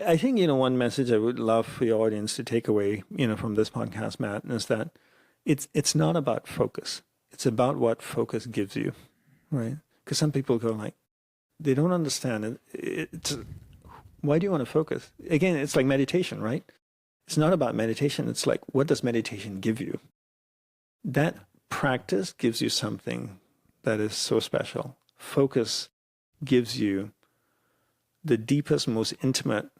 I think, one message I would love for your audience to take away, from this podcast, Matt, is that it's not about focus. It's about what focus gives you, right? Because some people go like, they don't understand it. Why do you want to focus? Again, it's like meditation, right? It's not about meditation. It's like, what does meditation give you? That practice gives you something that is so special. Focus gives you the deepest, most intimate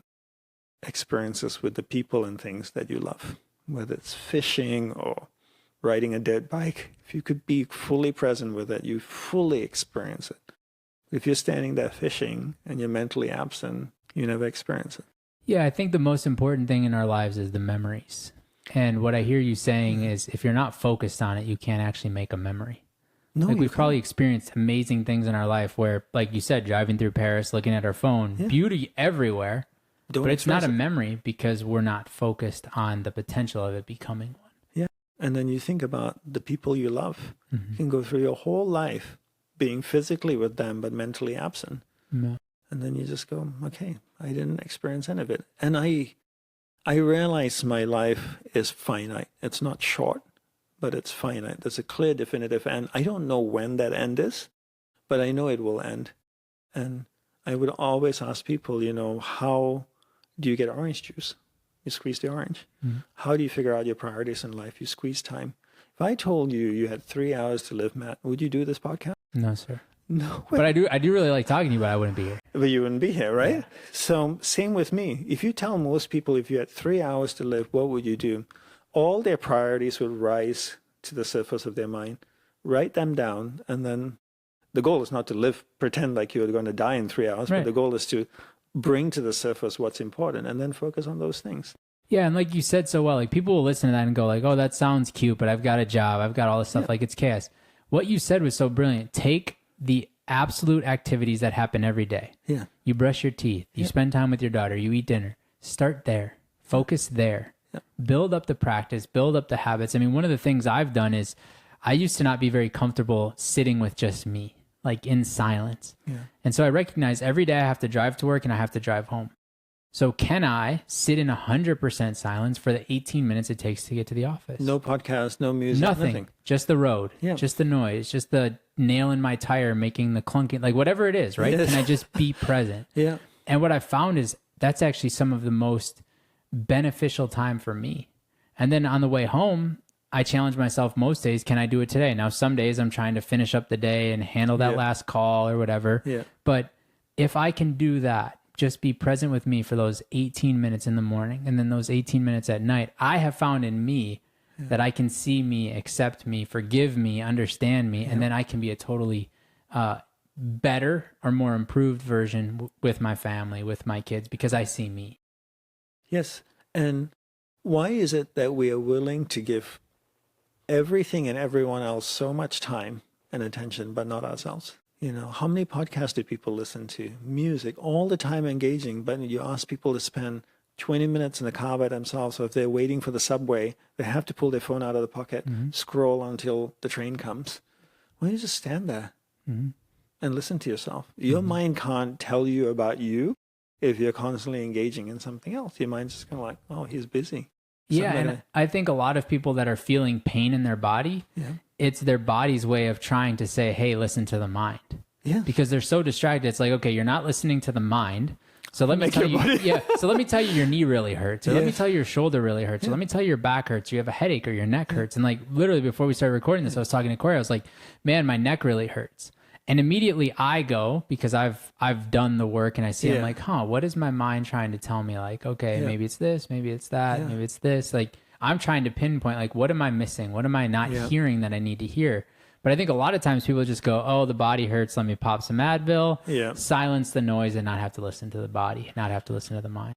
experiences with the people and things that you love, whether it's fishing or riding a dirt bike. If you could be fully present with it, you fully experience it. If you're standing there fishing and you're mentally absent, you never experience it. Yeah, I think the most important thing in our lives is the memories. And what I hear you saying is if you're not focused on it, you can't actually make a memory. No, like we've probably experienced amazing things in our life where, like you said, driving through Paris, looking at our phone, beauty everywhere, but it's not a memory because we're not focused on the potential of it becoming one. Yeah. And then you think about the people you love. You can go through your whole life being physically with them, but mentally absent. Yeah. And then you just go, okay, I didn't experience any of it. And I realize my life is finite. It's not short, but it's finite. There's a clear, definitive end. I don't know when that end is, but I know it will end. And I would always ask people, how do you get orange juice? You squeeze the orange. How do you figure out your priorities in life? You squeeze time. If I told you you had 3 hours to live, Matt, would you do this podcast? No, sir. No. But I do really like talking to you, but I wouldn't be here. But you wouldn't be here, right? Yeah. So same with me. If you tell most people if you had 3 hours to live, what would you do? All their priorities would rise to the surface of their mind. Write them down, and then the goal is not to pretend like you're going to die in 3 hours, but the goal is to bring to the surface what's important and then focus on those things. Yeah, and like you said so well, like people will listen to that and go like, oh, that sounds cute, but I've got a job, I've got all this stuff, like it's chaos. What you said was so brilliant. Take the absolute activities that happen every day. Yeah. You brush your teeth, you spend time with your daughter, you eat dinner. Start there. Focus there. Build up the practice, build up the habits. I mean, one of the things I've done is I used to not be very comfortable sitting with just me, like in silence. And so I recognize every day I have to drive to work and I have to drive home. So can I sit in 100% silence for the 18 minutes it takes to get to the office? No podcast, no music, nothing. Just the road, just the noise, just the nail in my tire making the clunking, like whatever it is, right? Can I just be present? And what I found is that's actually some of the most beneficial time for me. And then on the way home, I challenge myself most days, can I do it today? Now, some days I'm trying to finish up the day and handle that last call or whatever. But if I can do that, just be present with me for those 18 minutes in the morning and then those 18 minutes at night, I have found in me that I can see me, accept me, forgive me, understand me, and then I can be a totally better or more improved version with my family, with my kids, because I see me. Yes. And why is it that we are willing to give everything and everyone else so much time and attention, but not ourselves? How many podcasts do people listen to? Music, all the time engaging, but you ask people to spend 20 minutes in the car by themselves. So if they're waiting for the subway, they have to pull their phone out of the pocket, scroll until the train comes. Why don't you just stand there and listen to yourself? Your mind can't tell you about you if you're constantly engaging in something else. Your mind's just kind of like, oh, he's busy. And I think a lot of people that are feeling pain in their body, it's their body's way of trying to say, hey, listen to the mind. Because they're so distracted. It's like, okay, you're not listening to the mind. So let me tell you, so let me tell you your knee really hurts. Or let me tell you your shoulder really hurts. Or let me tell you your back hurts. Or you have a headache or your neck hurts. And like literally before we started recording this, I was talking to Corey. I was like, man, my neck really hurts. And immediately I go, because I've done the work and I see, I'm like, what is my mind trying to tell me? Like, okay, maybe it's this, maybe it's that, maybe it's this. Like I'm trying to pinpoint, like, what am I missing? What am I not hearing that I need to hear? But I think a lot of times people just go, oh, the body hurts. Let me pop some Advil, silence the noise and not have to listen to the body, not have to listen to the mind.